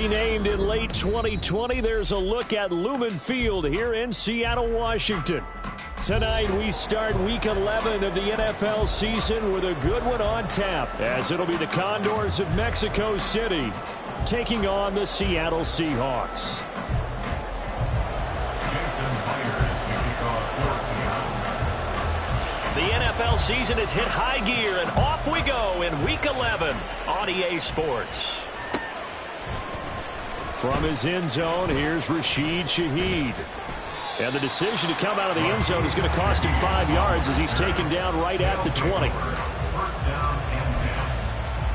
renamed in late 2020, there's a look at Lumen Field here in Seattle, Washington. Tonight we start Week 11 of the NFL season with a good one on tap, as it'll be the Condors of Mexico City taking on the Seattle Seahawks. The NFL season has hit high gear, and off we go in Week 11 on EA Sports. From his end zone, here's Rashid Shaheed. And the decision to come out of the end zone is going to cost him 5 yards as he's taken down right at the 20. First down and 10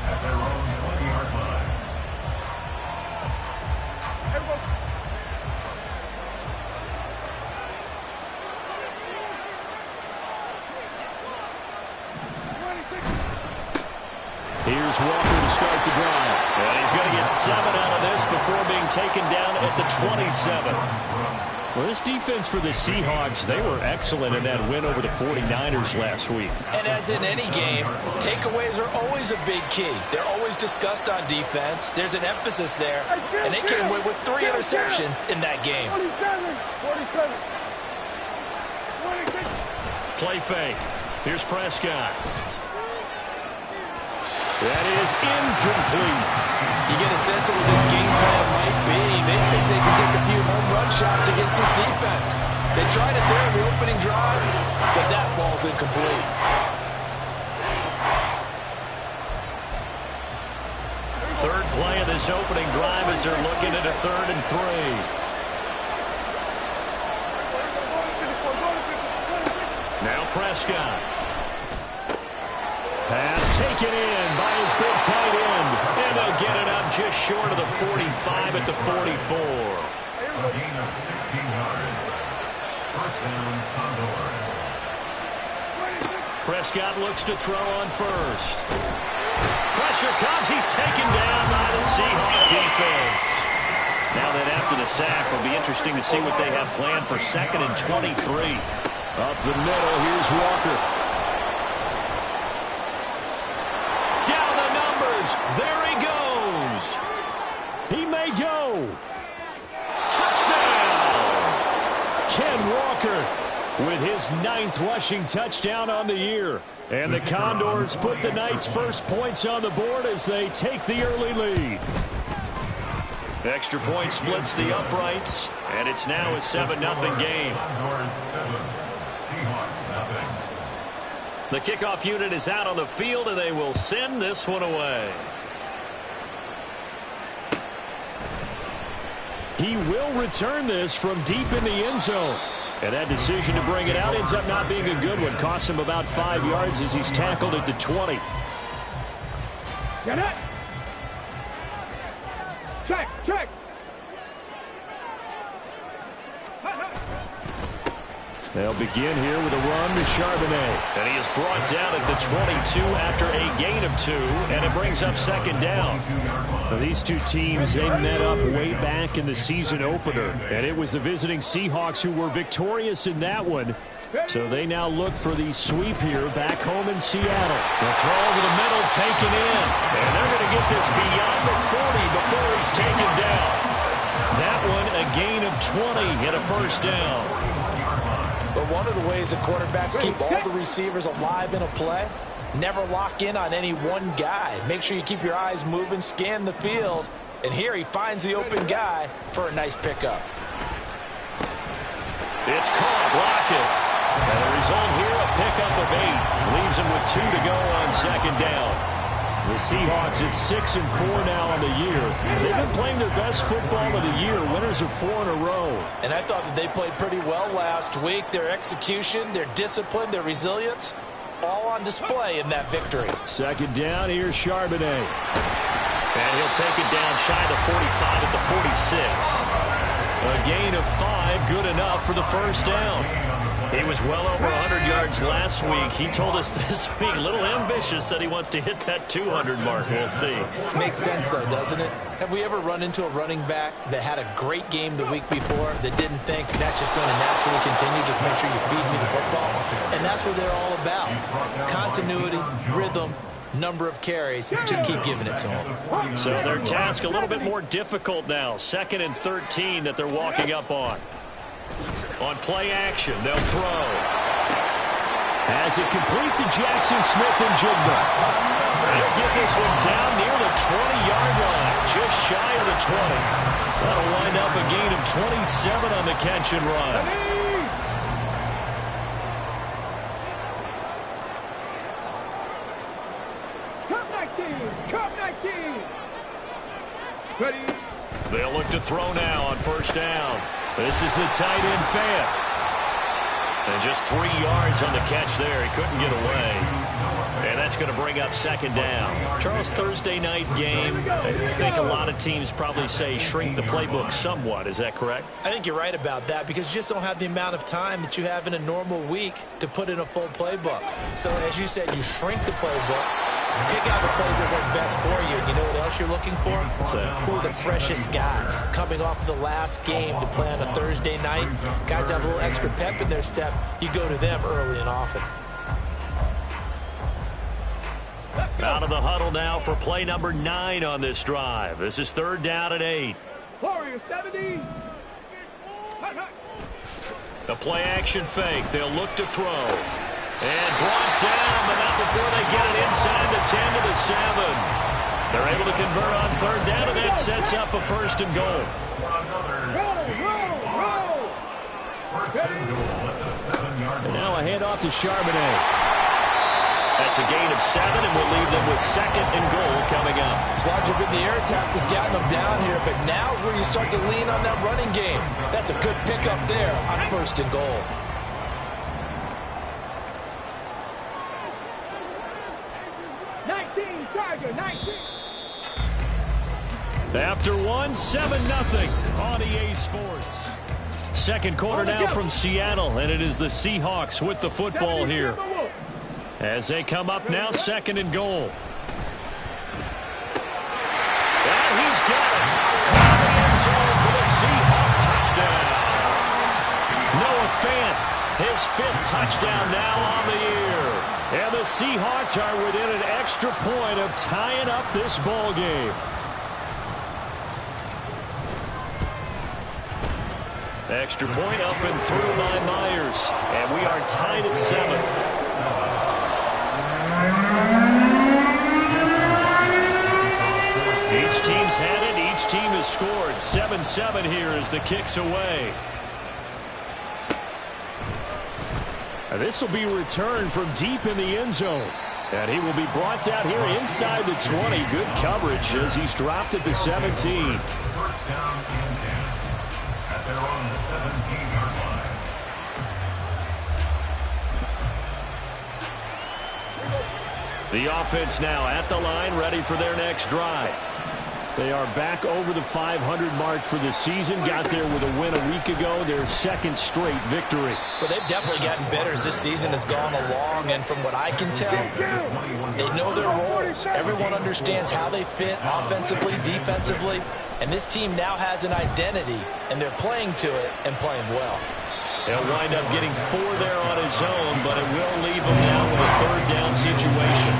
at their own 20-yard line. Here's Walker to start the drive. And he's going to get 7 out of this before being taken down at the 27. Well, this defense for the Seahawks, they were excellent in that win over the 49ers last week. And as in any game, takeaways are always a big key. They're always discussed on defense. There's an emphasis there, and they came away with 3 interceptions in that game. 47. Play fake. Here's Prescott. That is incomplete. You get a sense of what this game plan might be. They think they can take a few home run shots against this defense. They tried it there in the opening drive, but that ball's incomplete. Third play of this opening drive as they're looking at a 3rd and 3. Now Prescott. Pass taken in by his big tight end. And they'll get it up just short of the 45 at the 44. A gain of 16 yards. First down, Condors. Prescott looks to throw on first. Pressure comes. He's taken down by the Seahawks defense. Now that after the sack, it'll be interesting to see what they have planned for 2nd and 23. Up the middle, here's Walker. There he goes. He may go. Touchdown. Ken Walker with his 9th rushing touchdown on the year. And the Condors put the Knights' first points on the board as they take the early lead. Extra point splits the uprights, and it's now a 7-0 game. Condors 7, Seahawks nothing. The kickoff unit is out on the field, and they will send this one away. He will return this from deep in the end zone. And that decision to bring it out ends up not being a good one. Costs him about 5 yards as he's tackled at the 20. Get it! Check, check! They'll begin here with a run to Charbonnet. And he is brought down at the 22 after a gain of 2, and it brings up 2nd down. Now, these two teams, they met up way back in the season opener, and it was the visiting Seahawks who were victorious in that one. So they now look for the sweep here back home in Seattle. The throw over the middle taken in, and they're going to get this beyond the 40 before he's taken down. That one a gain of 20 and a first down. But one of the ways that quarterbacks keep all the receivers alive in a play, never lock in on any one guy. Make sure you keep your eyes moving, scan the field. And here he finds the open guy for a nice pickup. It's caught, Lockett. And the result here, a pickup of 8. Leaves him with 2 to go on 2nd down. The Seahawks at 6-4 now on the year. They've been playing their best football of the year. Winners of 4 in a row. And I thought that they played pretty well last week. Their execution, their discipline, their resilience, all on display in that victory. 2nd down, here's Charbonnet. And he'll take it down shy of the 45 at the 46. A gain of 5, good enough for the first down. He was well over 100 yards last week. He told us this week, a little ambitious, said he wants to hit that 200 mark. We'll see. Makes sense, though, doesn't it? Have we ever run into a running back that had a great game the week before that didn't think that's just going to naturally continue? Just make sure you feed me the football. And that's what they're all about. Continuity, rhythm, number of carries. Just keep giving it to him. So their task a little bit more difficult now. 2nd and 13 that they're walking up on. On play action, they'll throw. As it complete to Jackson Smith-Njigba. They'll get this one down near the 20-yard line, just shy of the 20. That'll wind up a gain of 27 on the catch and run. Cup 19. Ready. They'll look to throw now on 1st down. This is the tight end fan. And just 3 yards on the catch there. He couldn't get away. And that's going to bring up 2nd down. Charles, Thursday night game, I think a lot of teams probably say shrink the playbook somewhat. Is that correct? I think you're right about that because you just don't have the amount of time that you have in a normal week to put in a full playbook. So as you said, you shrink the playbook. Pick out the plays that work best for you. And you know what else you're looking for? Who are the freshest guys coming off of the last game to play on a Thursday night? Guys have a little extra pep in their step. You go to them early and often. Out of the huddle now for play number 9 on this drive. This is 3rd down and 8. Warriors 70. The play action fake. They'll look to throw. And brought down, but not before they get it inside the 10 to the 7. They're able to convert on 3rd down, and that sets up a 1st and goal. And now a handoff to Charbonnet. That's a gain of 7, and we'll leave them with 2nd and goal coming up. It's largely been the air attack that's gotten them down here, but now is where you start to lean on that running game. That's a good pickup there on 1st and goal. After 1, 7-0 on EA Sports. 2nd quarter now from Seattle, and it is the Seahawks with the football here. As they come up now, 2nd and goal. And he's got it. Caught in the end zone for the Seahawks touchdown. Noah Fant, his 5th touchdown now on the year. And the Seahawks are within an extra point of tying up this ball game. Extra point up and through by Myers. And we are tied at 7. Each team's had it. Each team has scored. 7-7 here as the kick's away. This will be returned from deep in the end zone. And he will be brought down here inside the 20. Good coverage as he's dropped at the 17. 1st down and 10 at their own 17-yard line. The offense now at the line, ready for their next drive. They are back over the 500 mark for the season. Got there with a win a week ago, their 2nd straight victory. Well, they've definitely gotten better as this season has gone along, and from what I can tell, they know their roles. Everyone understands how they fit offensively, defensively, and this team now has an identity, and they're playing to it and playing well. He'll wind up getting 4 there on his own, but it will leave him now with a 3rd down situation.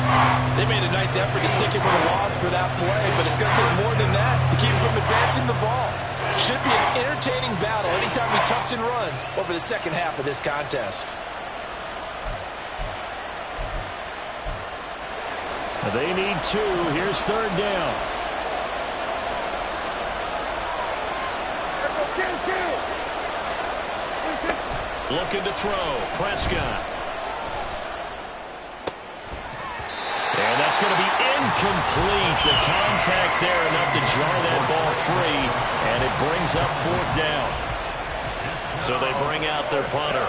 They made a nice effort to stick him with a loss for that play, but it's going to take more than that to keep him from advancing the ball. Should be an entertaining battle anytime he tucks and runs over the 2nd half of this contest. They need 2. Here's 3rd down. Looking to throw. Prescott. And that's going to be incomplete. The contact there enough to jar that ball free. And it brings up 4th down. So they bring out their punter.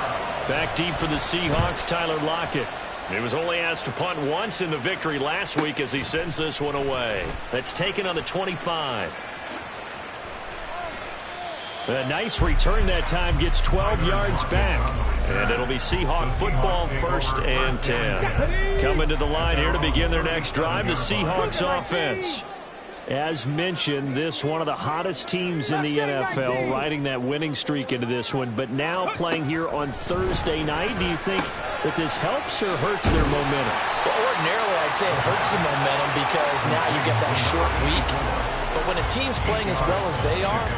Back deep for the Seahawks, Tyler Lockett. He was only asked to punt once in the victory last week as he sends this one away. That's taken on the 25. A nice return that time, gets 12 yards back. And it'll be Seahawk football, 1st and 10. Coming to the line here to begin their next drive, the Seahawks offense. As mentioned, this one of the hottest teams in the NFL, riding that winning streak into this one, but now playing here on Thursday night. Do you think that this helps or hurts their momentum? Well, ordinarily, I'd I'd say it hurts the momentum because now you get that short week. But when a team's playing as well as they are,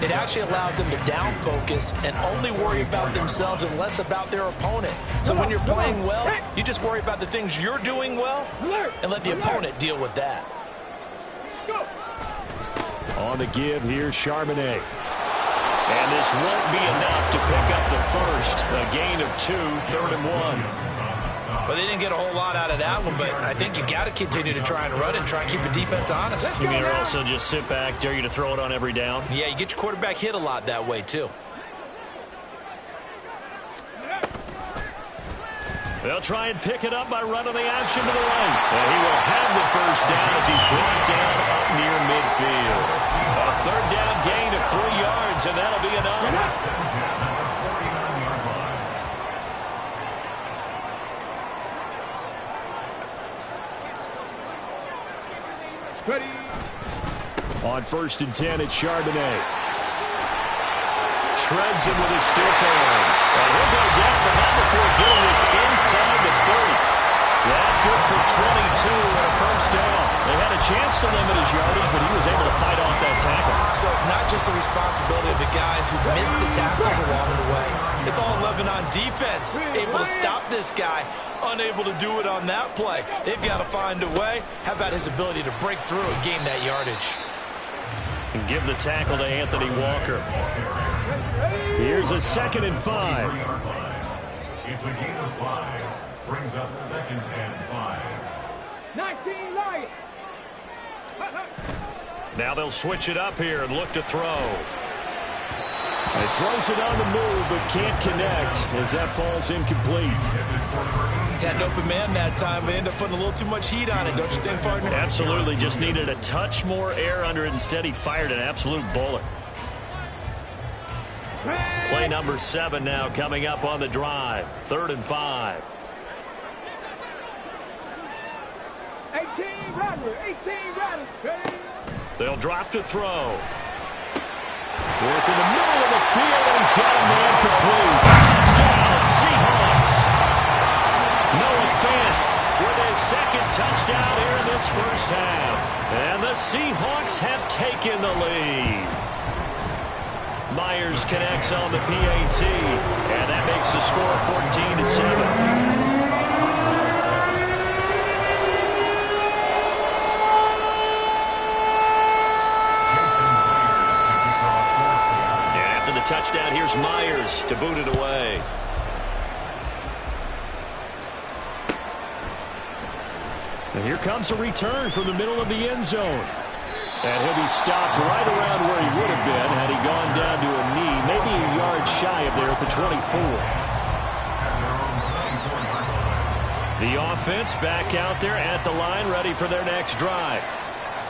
it actually allows them to down focus and only worry about themselves and less about their opponent. So when you're playing well, you just worry about the things you're doing well and let the opponent deal with that. On the give, here's Charbonnet. And this won't be enough to pick up the first. A gain of 2, 3rd and 1. Well, they didn't get a whole lot out of that one, but I think you got to continue to try and run it and try and keep the defense honest. You mean also just sit back, dare you to throw it on every down? Yeah, you get your quarterback hit a lot that way, too. They'll try and pick it up by running the action to the right. And he will have the first down as he's brought down up near midfield. A 3rd down gain of 3 yards, and that'll be enough. Ready. On 1st and 10, it's Charbonnet. Shreds him with his stiff arm. And he'll go down, but not before getting this inside the 30. That good for 22 and a first down. They had a chance to limit his yardage, but he was able to fight off that tackle. So it's not just the responsibility of the guys who missed the tackles along the way. It's all 11 on defense. Able to stop this guy, unable to do it on that play. They've got to find a way. How about his ability to break through and gain that yardage? And give the tackle to Anthony Walker. Here's a 2nd and 5. It's a gain of 5. Brings up 2nd and 5. 19 Lions. Now they'll switch it up here and look to throw. He throws it on the move, but can't connect as that falls incomplete. Had an open man that time, but ended up putting a little too much heat on it, don't you think, partner? Absolutely. Just needed a touch more air under it. Instead, he fired an absolute bullet. Play number 7 now coming up on the drive. 3rd and 5. 18 Riders. They'll drop to throw. Work in the middle of the field, and he's got a man complete. Touchdown, Seahawks. Noah Fant with his 2nd touchdown here in this first half. And the Seahawks have taken the lead. Myers connects on the PAT, and that makes the score 14-7. Touchdown, here's Myers to boot it away. And here comes a return from the middle of the end zone. And he'll be stopped right around where he would have been had he gone down to a knee, maybe a yard shy of there at the 24. The offense back out there at the line, ready for their next drive.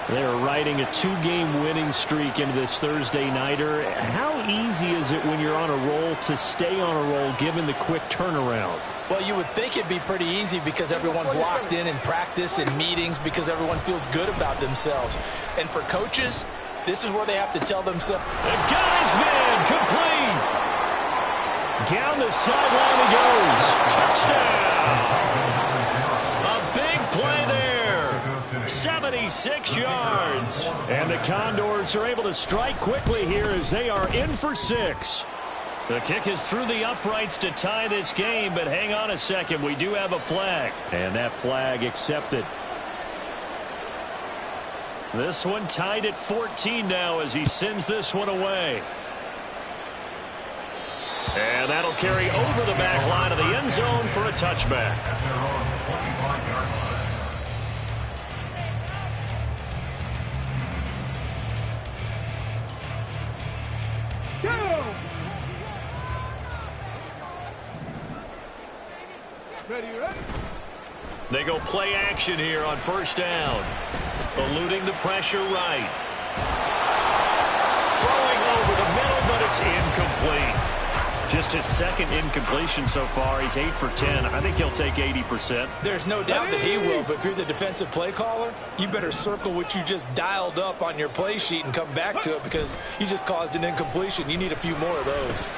They're riding a 2-game winning streak into this Thursday nighter. How easy is it when you're on a roll to stay on a roll given the quick turnaround? Well, you would think it'd be pretty easy because everyone's locked in practice and meetings because everyone feels good about themselves. And for coaches, this is where they have to tell themselves. The guy's man complete. Down the sideline he goes. Touchdown. A big play there. 76 yards. And the Condors are able to strike quickly here as they are in for 6. The kick is through the uprights to tie this game, but hang on a second. We do have a flag. And that flag accepted. This one tied at 14 now as he sends this one away. And that'll carry over the back line of the end zone for a touchback. Ready. They go play action here on 1st down. Eluding the pressure right. Throwing over the middle, but it's incomplete. Just his 2nd incompletion so far. He's 8 for 10. I think he'll take 80%. There's no doubt that he will, but if you're the defensive play caller, you better circle what you just dialed up on your play sheet and come back to it because you just caused an incompletion. You need a few more of those.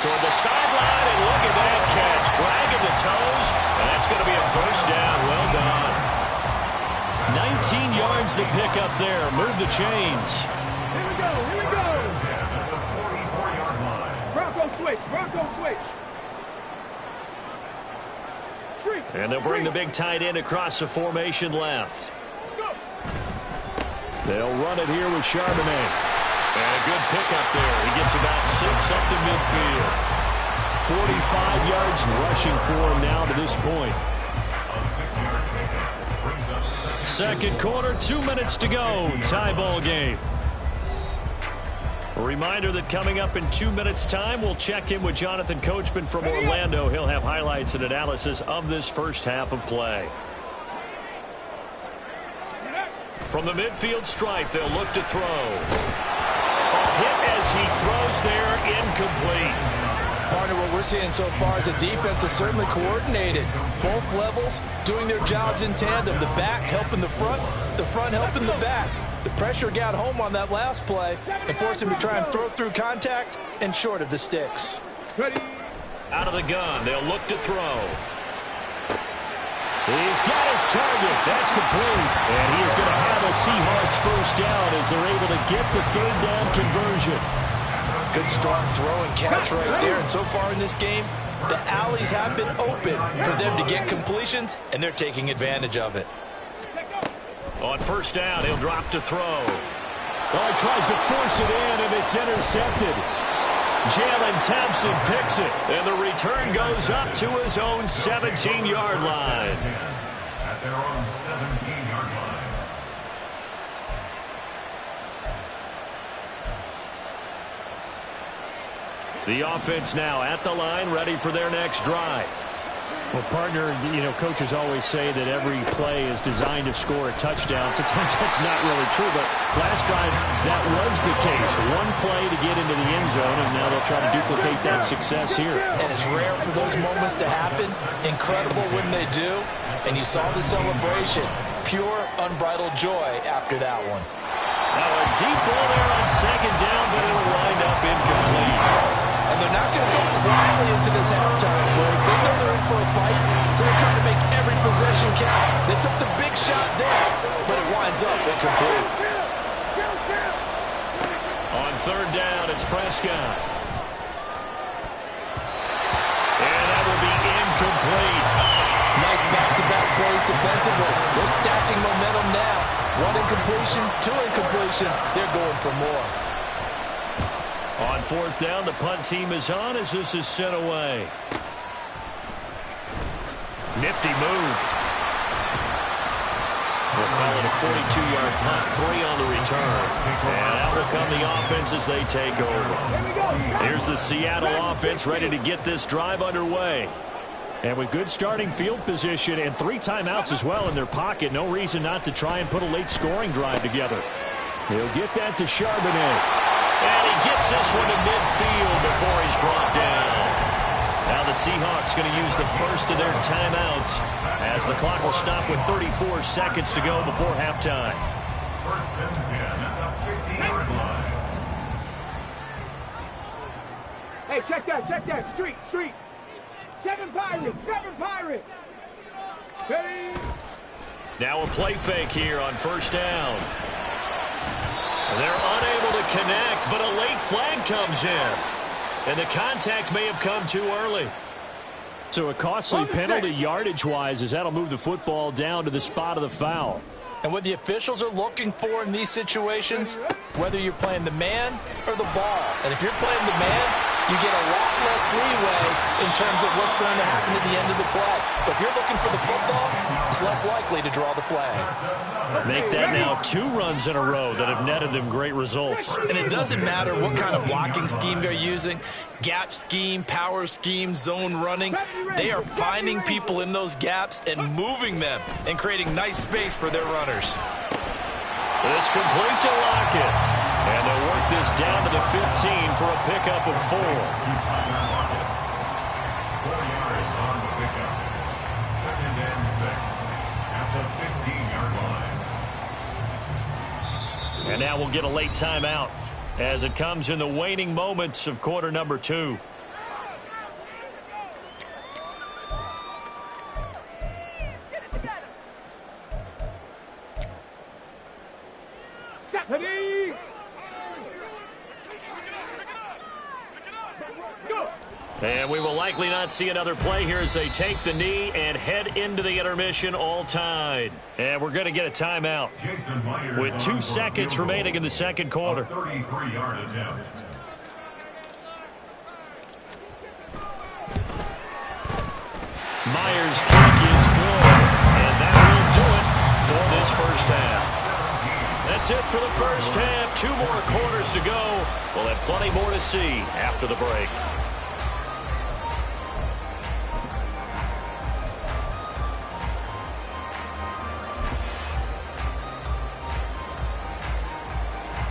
toward the sideline, and look at that catch. Dragging the toes, and that's going to be a first down. Well done. 19 yards to pick up there. Move the chains. Here we go. Here we go. Bronco switch. Bronco switch. And they'll bring the big tight end across the formation left. They'll run it here with Charbonnet. And a good pickup there. He gets about 6 up to midfield. 45 yards rushing for him now to this point. A 6-yard pickup brings up Second quarter, 2 minutes to go. Tie ball game. A reminder that coming up in 2 minutes' time, we'll check in with Jonathan Coachman from Orlando. He'll have highlights and analysis of this first half of play. From the midfield stripe, they'll look to throw. A hit as he throws there, incomplete. Partner, what we're seeing so far is the defense is certainly coordinated. Both levels doing their jobs in tandem. The back helping the front helping the back. The pressure got home on that last play and forced him to try and throw through contact and short of the sticks. Ready. Out of the gun, they'll look to throw. He's got his target. That's complete. And he is going to have a Seahawks first down as they're able to get the third down conversion. Good strong throw and catch right there. And so far in this game, the alleys have been open for them to get completions, and they're taking advantage of it. On first down, he'll drop to throw. Oh, he tries to force it in, and it's intercepted. Jalen Thompson picks it, and the return goes up to his own 17-yard line. at their own 17-yard line. The offense now at the line, ready for their next drive. Well, partner, you know, coaches always say that every play is designed to score a touchdown. Sometimes that's not really true, but last drive that was the case. One play to get into the end zone, and now they'll try to duplicate that success here. And it's rare for those moments to happen. Incredible when they do. And you saw the celebration. Pure, unbridled joy after that one. Now a deep ball there on second down, but it'll wind up incomplete. And they're not going to go quietly into this halftime break. They know they're in for a fight, so they're trying to make every possession count. They took the big shot there, but it winds up incomplete. On third down, it's Prescott. And that will be incomplete. Nice back-to-back plays defensively. They're stacking momentum now. One incompletion, two incompletion. They're going for more. On fourth down, the punt team is on as this is sent away. Nifty move. We'll call it a 42-yard punt, 3 on the return. And out will come the offense as they take over. Here's the Seattle offense ready to get this drive underway. And with good starting field position and 3 timeouts as well in their pocket, no reason not to try and put a late scoring drive together. He'll get that to Charbonnet. And he gets this one to midfield before he's brought down. Now the Seahawks going to use the first of their timeouts as the clock will stop with 34 seconds to go before halftime. First and 10 at the 50-yard line. Hey, check that. Street. 7 Pirates. Ready. Now a play fake here on first down. They're unable to connect, but a late flag comes in. And the contact may have come too early. So a costly penalty yardage-wise as that'll move the football down to the spot of the foul. And what the officials are looking for in these situations, whether you're playing the man or the ball. And if you're playing the man, you get a lot less leeway in terms of what's going to happen at the end of the play. But if you're looking for the football, it's less likely to draw the flag. Make that now 2 runs in a row that have netted them great results. And it doesn't matter what kind of blocking scheme they're using, gap scheme, power scheme, zone running. They are finding people in those gaps and moving them and creating nice space for their runners. It's complete to Lockett. And they'll work this down to the 15 for a pickup of 4. 4 yards on the pickup. Second and 6 at the 15-yard line. And now we'll get a late timeout as it comes in the waning moments of quarter number 2. And we will likely not see another play here as they take the knee and head into the intermission all tied. And we're going to get a timeout with 2 seconds remaining in the second quarter. 33-yard attempt. Myers' kick is good, and that will do it for this first half. That's it for the first half. 2 more quarters to go. We'll have plenty more to see after the break.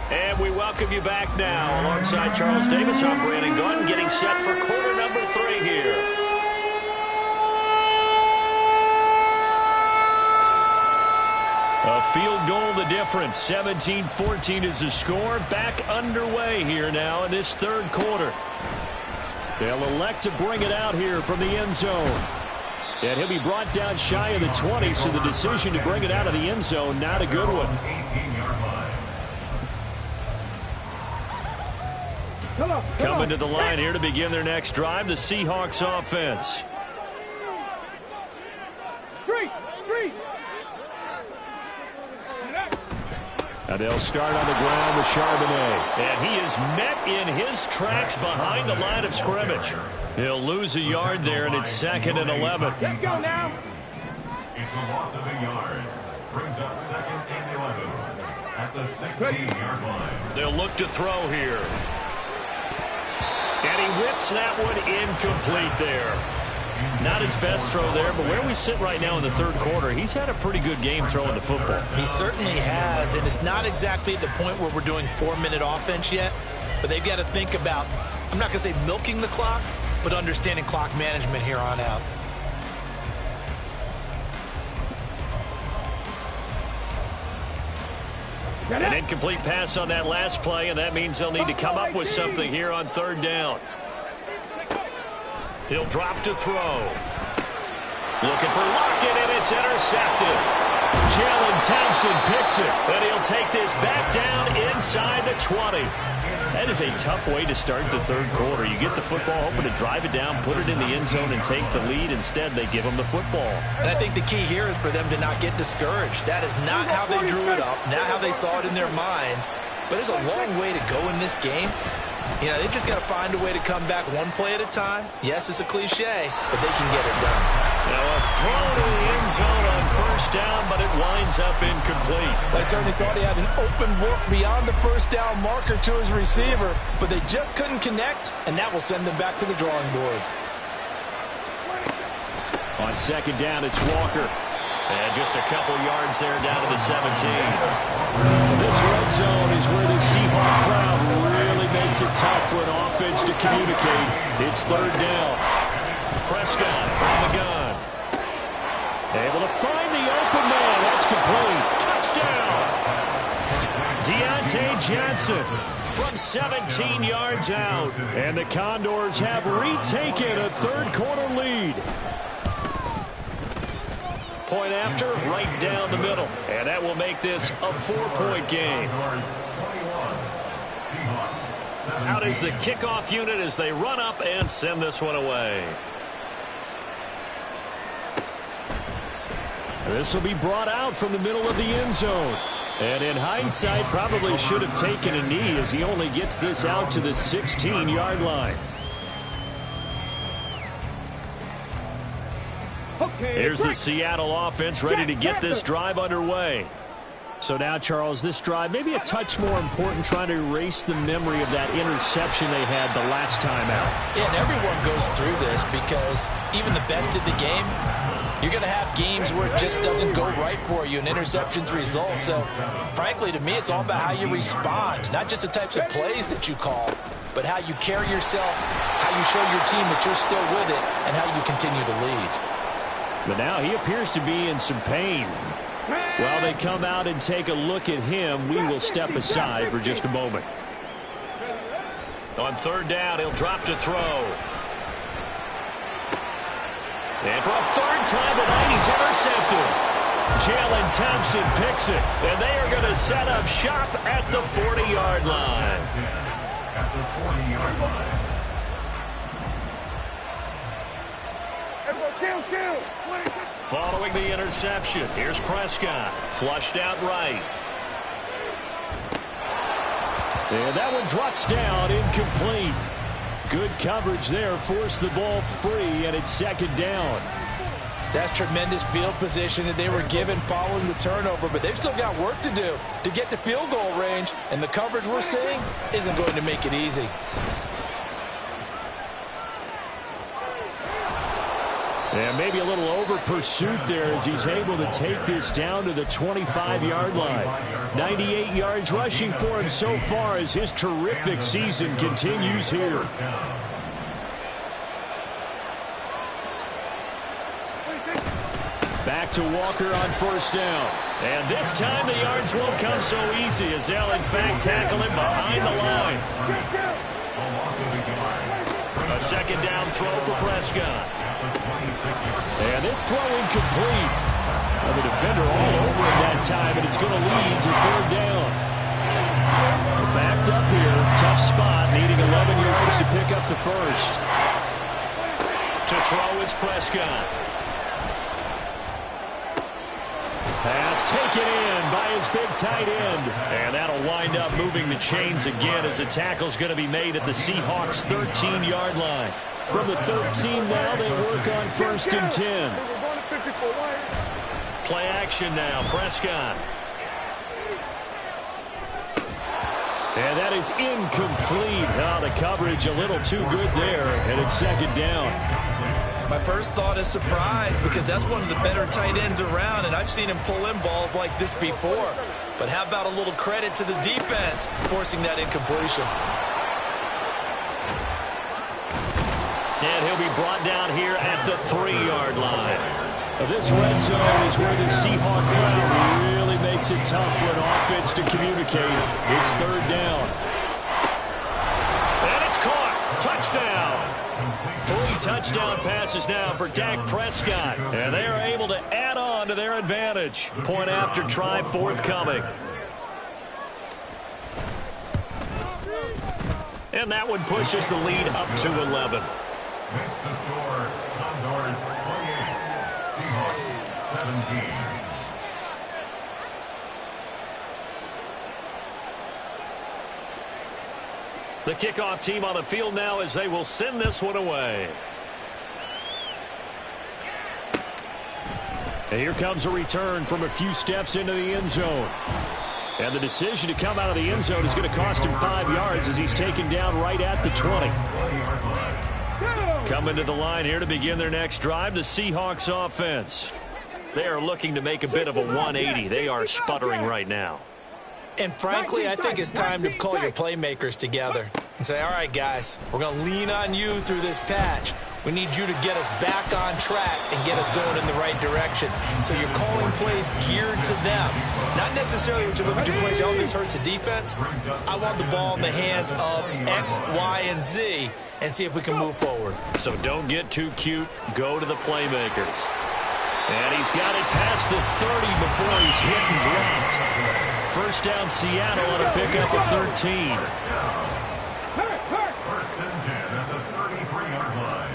And we welcome you back now. Alongside Charles Davis, I'm Brandon Gunn, getting set for quarter number 3 here. A field goal the difference. 17-14 is the score. Back underway here now in this third quarter. They'll elect to bring it out here from the end zone. And he'll be brought down shy of the 20, so the decision to bring it out of the end zone, not a good one. 18-yard line. Coming to the line here to begin their next drive, the Seahawks offense. Street! And they'll start on the ground with Charbonnet. And he is met in his tracks behind the line of scrimmage. He'll lose a yard there, and it's 2nd and 11. Let's go now. It's a loss of a yard. Brings up 2nd and 11 at the 16-yard line. They'll look to throw here. And he whips that one incomplete there. Not his best throw there, but where we sit right now in the third quarter, he's had a pretty good game throwing the football. He certainly has, and it's not exactly at the point where we're doing 4-minute offense yet, but they've got to think about, I'm not going to say milking the clock, but understanding clock management here on out. An incomplete pass on that last play, and that means they'll need to come up with something here on third down. He'll drop to throw. Looking for Lockett, and it's intercepted. Jalen Thompson picks it, and he'll take this back down inside the 20. That is a tough way to start the third quarter. You get the football, hoping to drive it down, put it in the end zone, and take the lead. Instead, they give them the football. And I think the key here is for them to not get discouraged. That is not how they drew it up, not how they saw it in their minds. But there's a long way to go in this game. You know, they've just got to find a way to come back one play at a time. Yes, it's a cliche, but they can get it done. Now a throw to the end zone on first down, but it winds up incomplete. They certainly thought he had an open look beyond the first down marker to his receiver, but they just couldn't connect, and that will send them back to the drawing board. On second down, it's Walker. And just a couple yards there down to the 17. This red zone is where the Seahawk crowd really makes it tough for an offense to communicate. It's third down. Prescott from the gun. Able to find the open man. That's complete. Touchdown. Deontay Johnson from 17 yards out. And the Condors have retaken a third quarter lead. Point after, right down the middle. And that will make this a 4-point game. Out is the kickoff unit as they run up and send this one away. This will be brought out from the middle of the end zone. And in hindsight, probably should have taken a knee as he only gets this out to the 16-yard line. Here's the Seattle offense ready to get this drive underway. So now, Charles, this drive maybe a touch more important, trying to erase the memory of that interception they had the last time out. Yeah, and everyone goes through this because even the best of the game, you're going to have games where it just doesn't go right for you and interceptions result. So, frankly, to me, it's all about how you respond, not just the types of plays that you call, but how you carry yourself, how you show your team that you're still with it, and how you continue to lead. But now he appears to be in some pain. While they come out and take a look at him, we will step aside for just a moment. On third down, he'll drop to throw. And for a third time tonight, he's intercepted. Jalen Thompson picks it, and they are going to set up shop at the 40-yard line. At the 40-yard line. Following the interception, here's Prescott. Flushed out right. And that one drops down, incomplete. Good coverage there, forced the ball free, and it's second down. That's tremendous field position that they were given following the turnover, but they've still got work to do to get to field goal range, and the coverage we're seeing isn't going to make it easy. And maybe a little over pursuit there as he's able to take this down to the 25-yard line. 98 yards rushing for him so far as his terrific season continues here. Back to Walker on first down. And this time the yards won't come so easy as they'll in fact tackle him behind the line. A second down throw for Prescott. And this throw incomplete. Well, the defender all over him that time, and it's going to lead to third down. Backed up here, tough spot, needing 11 yards to pick up the first. To throw is Prescott. Pass taken in by his big tight end. And that'll wind up moving the chains again as the tackle's going to be made at the Seahawks' 13-yard line. From the 13 now, they work on first and 10. Play action now, Prescott. And that is incomplete. Oh, the coverage a little too good there, and it's second down. My first thought is surprise because that's one of the better tight ends around, and I've seen him pull in balls like this before. But how about a little credit to the defense forcing that incompletion? And he'll be brought down here at the 3-yard line. This red zone is where the Seahawk crowd really makes it tough for an offense to communicate. It's third down. And it's caught. Touchdown. 3 touchdown passes now for Dak Prescott. And they are able to add on to their advantage. Point after try forthcoming. And that one pushes the lead up to 11. Makes the score Condors 28, Seahawks 17. The kickoff team on the field now as they will send this one away. And here comes a return from a few steps into the end zone. And the decision to come out of the end zone is going to cost him 5 yards as he's taken down right at the 20. Coming to the line here to begin their next drive, the Seahawks offense. They are looking to make a bit of a 180. They are sputtering right now. And frankly, I think it's time to call your playmakers together and say, all right, guys, we're going to lean on you through this patch. We need you to get us back on track and get us going in the right direction. So you're calling plays geared to them. Not necessarily when you look at your plays, oh, this hurts the defense. I want the ball in the hands of X, Y, and Z and see if we can move forward. So don't get too cute. Go to the playmakers. And he's got it past the 30 before he's hit and dropped. First down Seattle on a pickup of 13. First and 10 at the 33-yard line.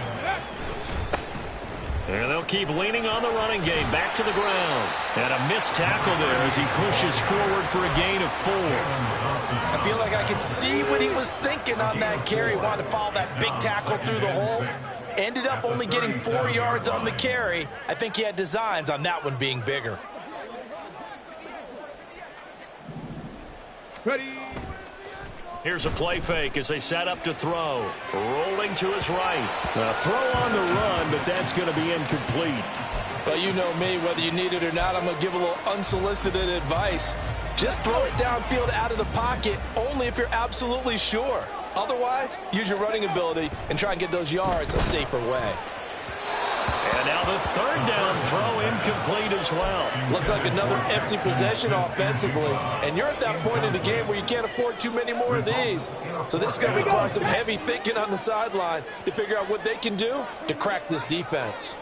And they'll keep leaning on the running game. Back to the ground. And a missed tackle there as he pushes forward for a gain of 4. I feel like I could see what he was thinking on that carry. Wanted to follow that big tackle through the hole. Ended up only getting 4 yards on the carry. I think he had designs on that one being bigger. Ready. Here's a play fake as they set up to throw. Rolling to his right. A throw on the run, but that's going to be incomplete. Well, you know me, whether you need it or not, I'm going to give a little unsolicited advice. Just throw it downfield out of the pocket only if you're absolutely sure. Otherwise, use your running ability and try and get those yards a safer way. And now the third down throw incomplete as well. Looks like another empty possession offensively. And you're at that point in the game where you can't afford too many more of these. So this is going to require some heavy thinking on the sideline to figure out what they can do to crack this defense.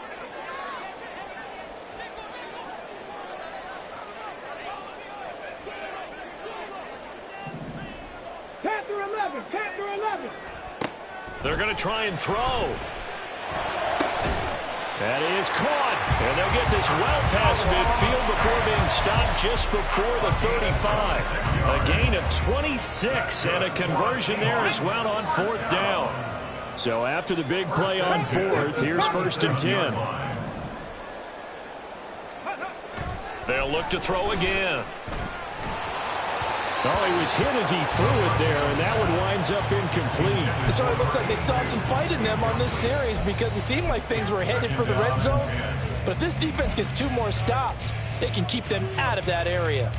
Panther 11, Panther 11. They're going to try and throw. That is caught. And they'll get this well past midfield before being stopped just before the 35. A gain of 26 and a conversion there as well on 4th down. So after the big play on 4th, here's 1st and 10. They'll look to throw again. Oh, he was hit as he threw it there, and that one winds up incomplete. So it looks like they still have some fight in them on this series because it seemed like things were headed for the red zone. But if this defense gets 2 more stops, they can keep them out of that area.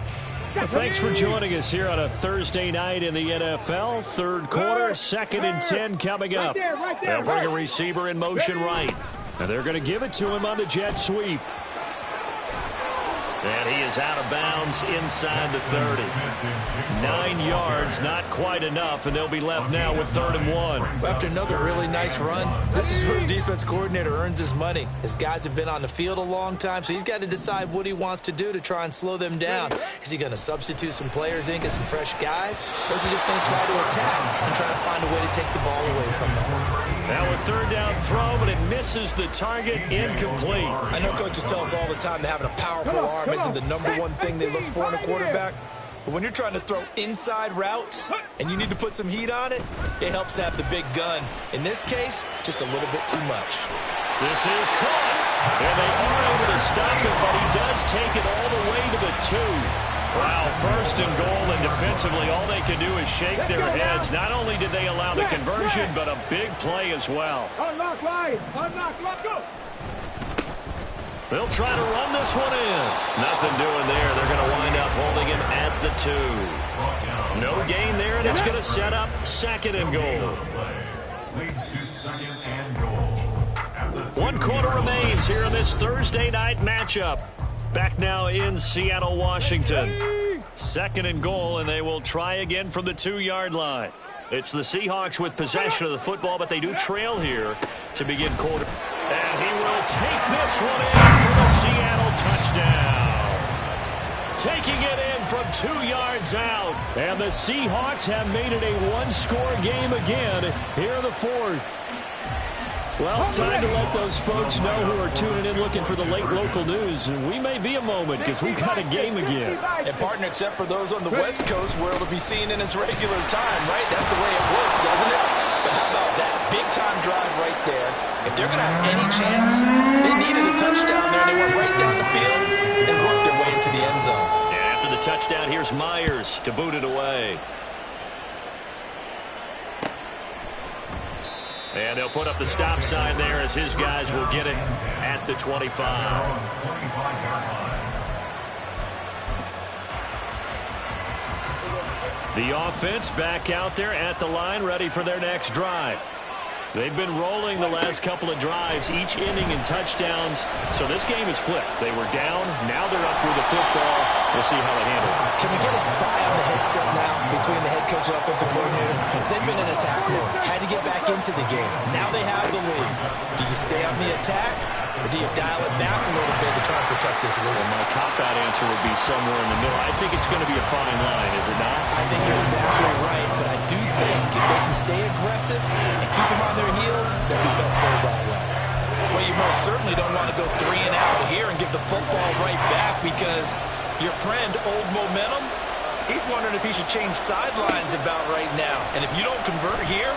Well, thanks for joining us here on a Thursday night in the NFL. 3rd quarter, 2nd and 10 coming up. They'll bring a receiver in motion right. And they're going to give it to him on the jet sweep. And he is out of bounds inside the 30. 9 yards, not quite enough, and they'll be left now with 3rd and 1. After another really nice run, this is where a defense coordinator earns his money. His guys have been on the field a long time, so he's got to decide what he wants to do to try and slow them down. Is he going to substitute some players in, get some fresh guys, or is he just going to try to attack and try to find a way to take the ball away from them? Now a 3rd down throw, but it misses the target, incomplete. I know coaches tell us all the time that having a powerful arm isn't the #1 thing they look for in a quarterback. But when you're trying to throw inside routes and you need to put some heat on it, it helps have the big gun. In this case, just a little bit too much. This is caught. And they are able to stop it, but he does take it all the way to the 2. Wow, 1st and goal, and defensively all they can do is shake their heads. Not only did they allow the conversion, but a big play as well. Unlock line. Unlock. Let's go. They'll try to run this one in. Nothing doing there. They're going to wind up holding him at the 2. No gain there, and it's going to set up 2nd and goal. Leads to 2nd and goal. 1 quarter remains here in this Thursday night matchup. Back now in Seattle, Washington. 2nd and goal, and they will try again from the 2-yard line. It's the Seahawks with possession of the football, but they do trail here to begin quarter. And he will take this one in for the Seattle touchdown. Taking it in from 2 yards out. And the Seahawks have made it a 1-score game again here in the 4th. Well, time to let those folks know who are tuning in looking for the late local news. We may be a moment because we've got a game again. And partner, except for those on the West Coast where it'll be seen in its regular time, right? That's the way it works, doesn't it? But how about that big-time drive right there? If they're going to have any chance, they needed a touchdown there. They went right down the field and worked their way into the end zone. And after the touchdown, here's Myers to boot it away. And they'll put up the stop sign there as his guys will get it at the 25. The offense back out there at the line, ready for their next drive. They've been rolling the last couple of drives, each inning in touchdowns. So this game is flipped. They were down. Now they're up with the football. We'll see how they handle it. Can we get a spy on the headset now between the head coach and offensive coordinator? Because they've been in attack mode. Had to get back into the game. Now they have the lead. Do you stay on the attack, or do you dial it back a little bit to try and protect this lead? Well, my cop-out answer would be somewhere in the middle. I think it's going to be a fine line, is it not? I think you're exactly right, but I do think if they can stay aggressive and keep them on their heels, they'll be best served that way. Well, you most certainly don't want to go 3 and out here and give the football right back because your friend, Old Momentum, he's wondering if he should change sidelines about right now. And if you don't convert here,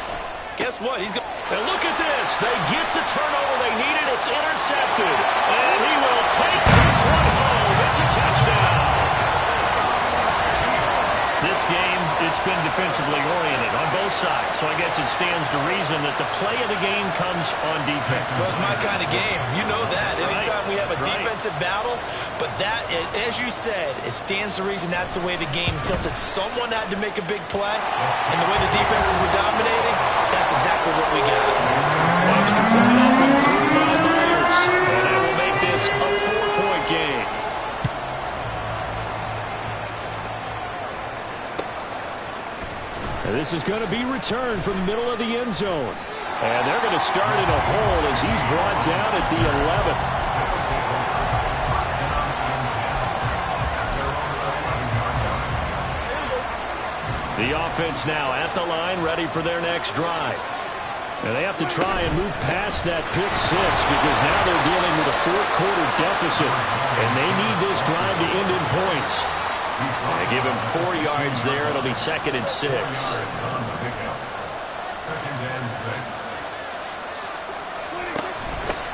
guess what? He's going. And look at this. They get the turnover they needed. It's intercepted. And he will take this one home. It's a touchdown. This game, it's been defensively oriented on both sides. So I guess it stands to reason that the play of the game comes on defense. So it's my kind of game. You know that. That's Anytime right. we have a That's defensive battle, but that, as you said, it stands to reason that's the way the game tilted. Someone had to make a big play, and the way the defenses were dominating, that's exactly what we got. Extra point up and through by Myers. And that will make this a 4-point game. And this is going to be returned from the middle of the end zone. And they're going to start in a hole as he's brought down at the 11. The offense now at the line, ready for their next drive. And they have to try and move past that pick six because now they're dealing with a fourth-quarter deficit, and they need this drive to end in points. They give him 4 yards there. It'll be 2nd and 6.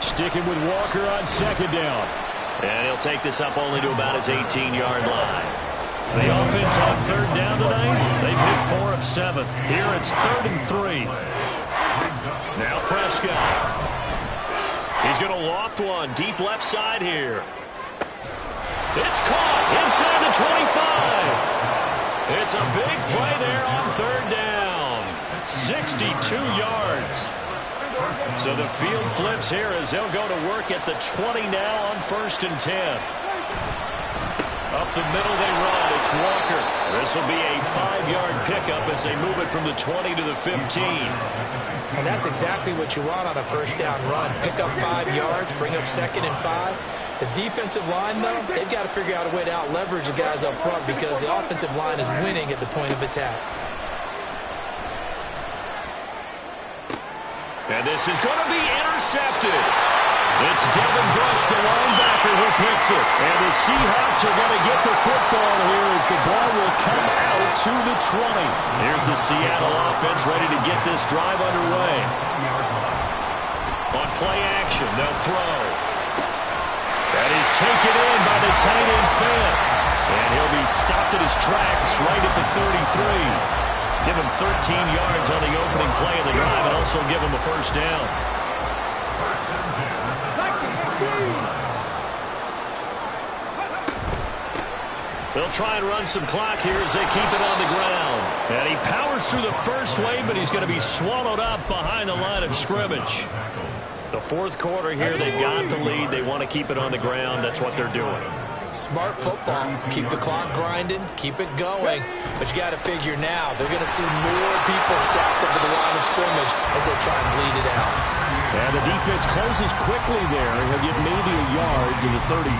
Sticking with Walker on 2nd down. And he'll take this up only to about his 18-yard line. The offense on 3rd down tonight. They've hit 4 of 7. Here it's 3rd and 3. Now Prescott. He's going to loft one deep left side here. It's caught inside the 25. It's a big play there on 3rd down. 62 yards. So the field flips here as they'll go to work at the 20 now on 1st and 10. Up the middle they run. It's Walker. This will be a 5-yard pickup as they move it from the 20 to the 15. And that's exactly what you want on a 1st down run. Pick up 5 yards, bring up 2nd and 5. The defensive line, though, they've got to figure out a way to out-leverage the guys up front because the offensive line is winning at the point of attack. And this is going to be intercepted. It's Devin Bush, the linebacker, who picks it. And the Seahawks are going to get the football here as the ball will come out to the 20. Here's the Seattle offense ready to get this drive underway. On play action, they'll throw. That is taken in by the tight end Fant. And he'll be stopped at his tracks right at the 33. Give him 13 yards on the opening play of the drive and also give him a 1st down. They'll try and run some clock here as they keep it on the ground. And he powers through the first wave, but he's going to be swallowed up behind the line of scrimmage. The 4th quarter here, they've got the lead. They want to keep it on the ground. That's what they're doing. Smart football. Keep the clock grinding. Keep it going. But you got to figure now, they're going to see more people stacked up at the line of scrimmage as they try and bleed it out. And the defense closes quickly there. He'll get maybe a yard to the 33.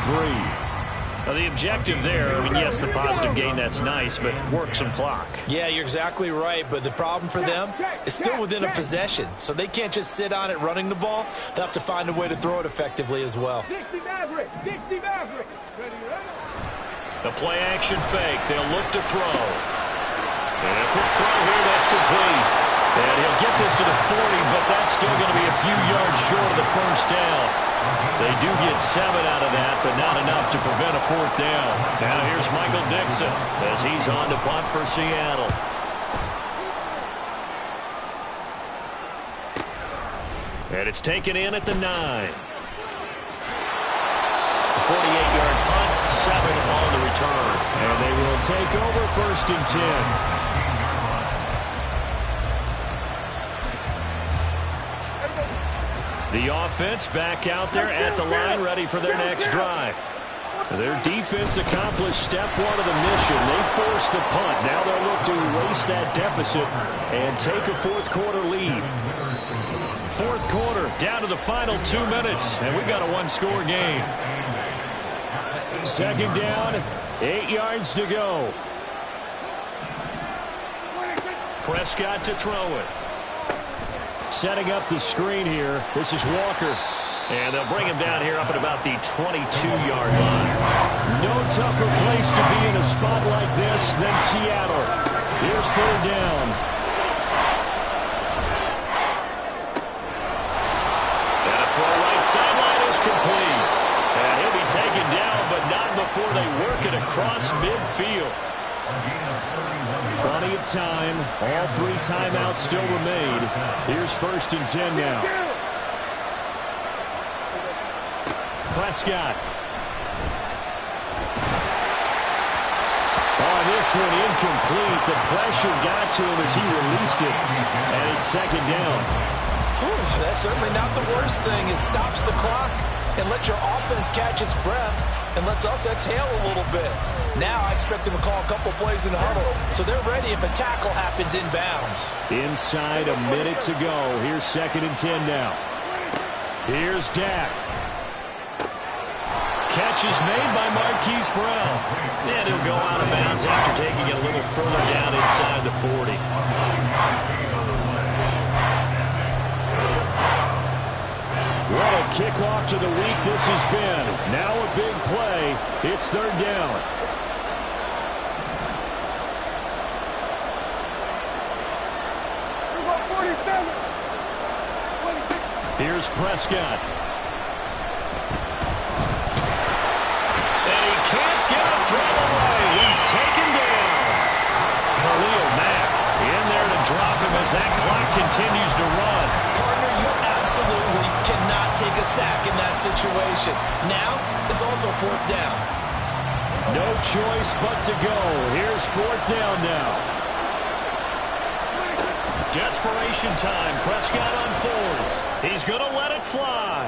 Now the objective there, I mean, yes, the positive gain, that's nice, but work some clock. Yeah, you're exactly right, but the problem for them is still within a possession, so they can't just sit on it running the ball. They'll have to find a way to throw it effectively as well. 60 Maverick, 60 Maverick. The play action fake, they'll look to throw. And a quick throw here, that's complete. And he'll get this to the 40, but that's still going to be a few yards short of the 1st down. They do get 7 out of that, but not enough to prevent a 4th down. Now here's Michael Dixon as he's on to punt for Seattle. And it's taken in at the 9. 48-yard punt, 7 on the return. And they will take over 1st and 10. The offense back out there at the line, ready for their next drive. Their defense accomplished step 1 of the mission. They forced the punt. Now they'll look to erase that deficit and take a 4th quarter lead. 4th quarter, down to the final 2 minutes, and we've got a 1-score game. 2nd down, 8 yards to go. Prescott to throw it. Setting up the screen here. This is Walker. And they'll bring him down here up at about the 22-yard line. No tougher place to be in a spot like this than Seattle. Here's 3rd down. And a throw right sideline is complete. And he'll be taken down, but not before they work it across midfield. Plenty of time. All 3 timeouts still remain. Here's 1st and 10 now. Prescott. Oh, this one incomplete. The pressure got to him as he released it. And it's 2nd down. Whew, that's certainly not the worst thing. It stops the clock and lets your offense catch its breath and lets us exhale a little bit. Now I expect them to call a couple plays in the huddle, so they're ready if a tackle happens inbounds. Inside a minute to go. Here's 2nd and 10 now. Here's Dak. Catch is made by Marquise Brown. And he'll go out of bounds after taking it a little further down inside the 40. kickoff to the week this has been. Now a big play. It's third down. Here's Prescott. And he can't get a throw away. He's taken down. Khalil Mack in there to drop him as that clock continues to run. Partner, you absolutely cannot take a sack in that situation. Now, it's also fourth down. No choice but to go. Here's fourth down now. Desperation time. Prescott on fourth. He's going to let it fly.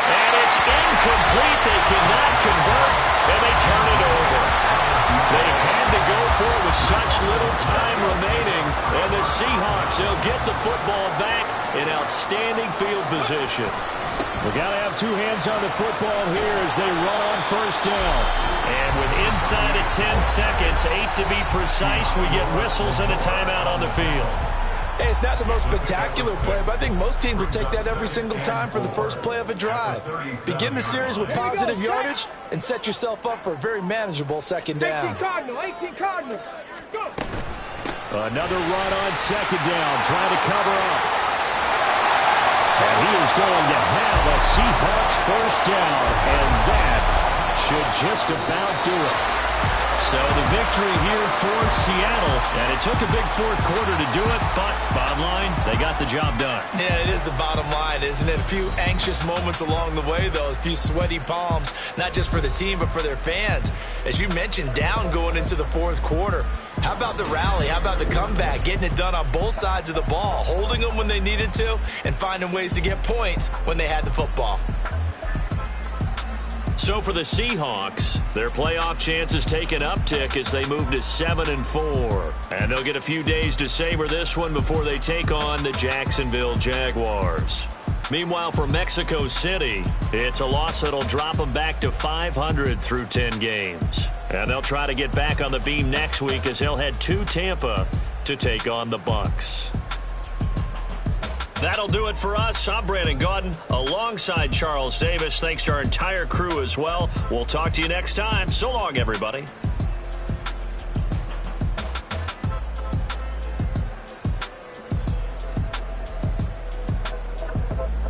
And it's incomplete. They cannot convert, and they turn it over. They had to go for it with such little time remaining. And the Seahawks, they'll get the football back in outstanding field position. We got to have two hands on the football here as they run on first down. And with inside of 10 seconds, 8 to be precise, we get whistles and a timeout on the field. Hey, it's not the most spectacular play, but I think most teams would take that every single time for the first play of a drive. Begin the series with positive yardage and set yourself up for a very manageable second down. 18 Cardinal. Go. Another run on second down, trying to cover up. And he is going to have a Seahawks first down, and that should just about do it. So the victory here for Seattle, and it took a big fourth quarter to do it, but bottom line, they got the job done. Yeah, it is the bottom line, isn't it? A few anxious moments along the way, though, a few sweaty palms, not just for the team, but for their fans. As you mentioned, down going into the fourth quarter. How about the rally? How about the comeback? Getting it done on both sides of the ball, holding them when they needed to, and finding ways to get points when they had the football. So for the Seahawks, their playoff chances take an uptick as they move to 7-4. And they'll get a few days to savor this one before they take on the Jacksonville Jaguars. Meanwhile, for Mexico City, it's a loss that'll drop them back to 500 through 10 games. And they'll try to get back on the beam next week as they'll head to Tampa to take on the Bucs. That'll do it for us. I'm Brandon Gaudin alongside Charles Davis. Thanks to our entire crew as well. We'll talk to you next time. So long, everybody.